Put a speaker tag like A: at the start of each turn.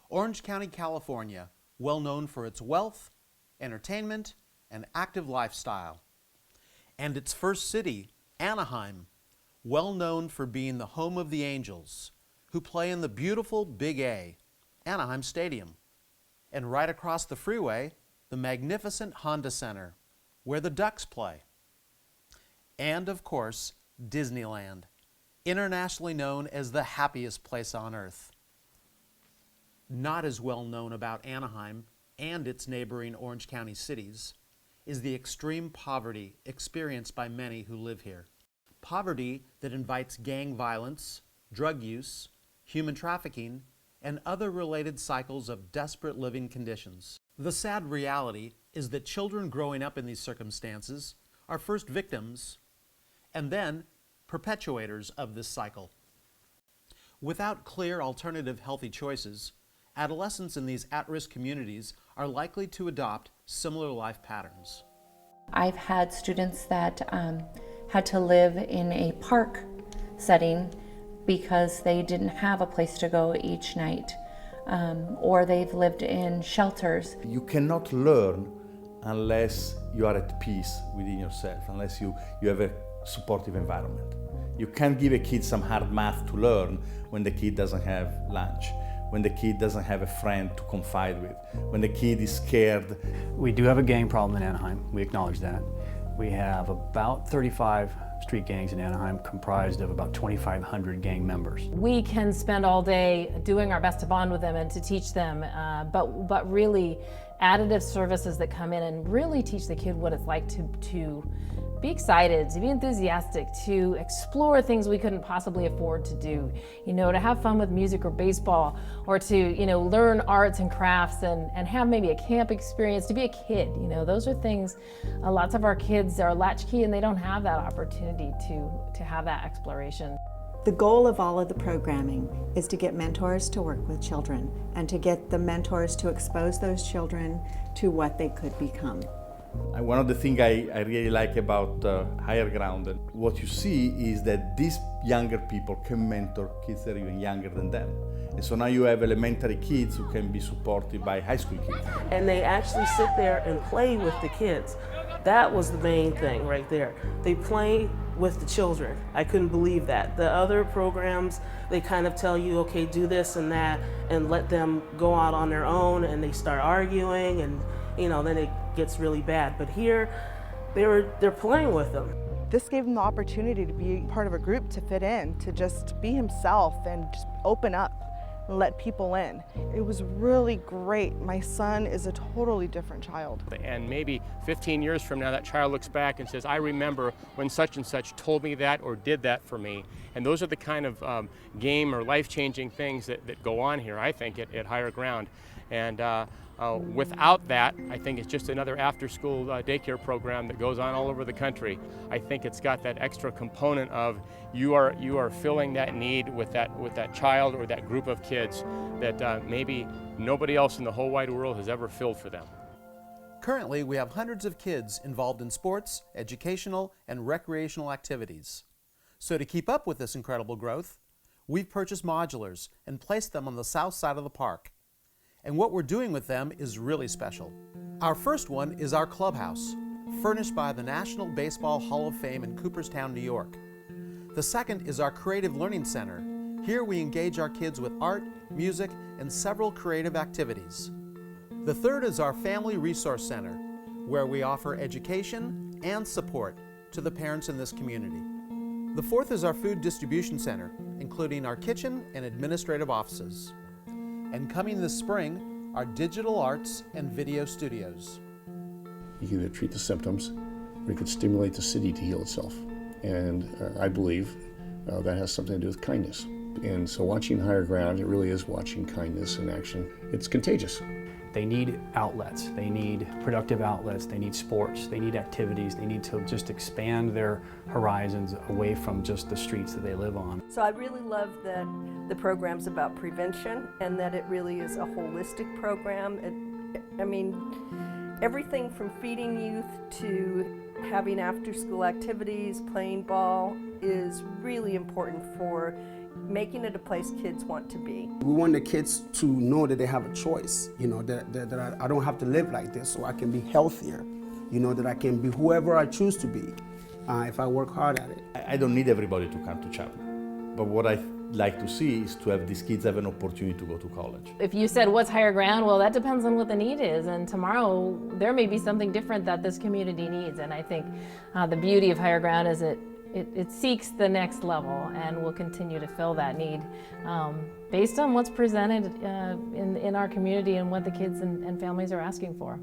A: Orange County, California, well known for its wealth, entertainment, and active lifestyle. And its first city, Anaheim, well known for being the home of the Angels, who play in the beautiful Big A, Anaheim Stadium. And right across the freeway, the magnificent Honda Center, where the Ducks play. And of course, Disneyland, internationally known as the happiest place on earth. Not as well known about Anaheim and its neighboring Orange County cities is the extreme poverty experienced by many who live here. Poverty that invites gang violence, drug use, human trafficking, and other related cycles of desperate living conditions. The sad reality is that children growing up in these circumstances are first victims and then perpetuators of this cycle. Without clear alternative healthy choices, adolescents in these at-risk communities are likely to adopt similar life patterns.
B: I've had students that had to live in a park setting because they didn't have a place to go each night, or they've lived in shelters.
C: You cannot learn unless you are at peace within yourself, unless you have a supportive environment. You can't give a kid some hard math to learn when the kid doesn't have lunch, when the kid doesn't have a friend to confide with, when the kid is scared.
D: We do have a gang problem in Anaheim, we acknowledge that. We have about 35 street gangs in Anaheim comprised of about 2,500 gang members.
E: We can spend all day doing our best to bond with them and to teach them, but really additive services that come in and really teach the kid what it's like to be excited, to be enthusiastic, to explore things we couldn't possibly afford to do. You know, to have fun with music or baseball, or to, you know, learn arts and crafts and have maybe a camp experience, to be a kid. You know, those are things, lots of our kids are latchkey and they don't have that opportunity to have that exploration.
F: The goal of all of the programming is to get mentors to work with children and to get the mentors to expose those children to what they could become.
C: One of the things I really like about Higher Ground, what you see is that these younger people can mentor kids that are even younger than them. And so now you have elementary kids who can be supported by high school kids.
G: And they actually sit there and play with the kids. That was the main thing right there. They play with the children. I couldn't believe that. The other programs, they kind of tell you, okay, do this and that, and let them go out on their own, and they start arguing, and you know, then it gets really bad. But here, they're playing with them.
H: This gave him the opportunity to be part of a group, to fit in, to just be himself and just open up and let people in. It was really great. My son is a totally different child.
I: And maybe 15 years from now, that child looks back and says, I remember when such and such told me that or did that for me. And those are the kind of game or life-changing things that go on here, I think, at Higher Ground. And without that, I think it's just another after-school daycare program that goes on all over the country. I think it's got that extra component of you are filling that need with that child or that group of kids that maybe nobody else in the whole wide world has ever filled for them.
A: Currently, we have hundreds of kids involved in sports, educational, and recreational activities. So to keep up with this incredible growth, we've purchased modulars and placed them on the south side of the park. And what we're doing with them is really special. Our first one is our clubhouse, furnished by the National Baseball Hall of Fame in Cooperstown, New York. The second is our Creative Learning Center. Here we engage our kids with art, music, and several creative activities. The third is our Family Resource Center, where we offer education and support to the parents in this community. The fourth is our Food Distribution Center, including our kitchen and administrative offices. And coming this spring, our digital arts and video studios.
J: You can either treat the symptoms, or you could stimulate the city to heal itself. And I believe that has something to do with kindness. And so watching Higher Ground, it really is watching kindness in action. It's contagious.
D: They need outlets, they need productive outlets, they need sports, they need activities, they need to just expand their horizons away from just the streets that they live on.
K: So I really love that the program's about prevention and that it really is a holistic program. I mean, everything from feeding youth to having after-school activities, playing ball is really important for making it a place kids want to be.
L: We want the kids to know that they have a choice, you know, that I don't have to live like this, so I can be healthier, you know, that I can be whoever I choose to be if I work hard at it.
C: I don't need everybody to come to chapel, but what I like to see is to have these kids have an opportunity to go to college.
E: If you said what's higher ground, well, that depends on what the need is, and tomorrow there may be something different that this community needs. And I think the beauty of higher ground is it seeks the next level and will continue to fill that need based on what's presented in our community and what the kids and families are asking for.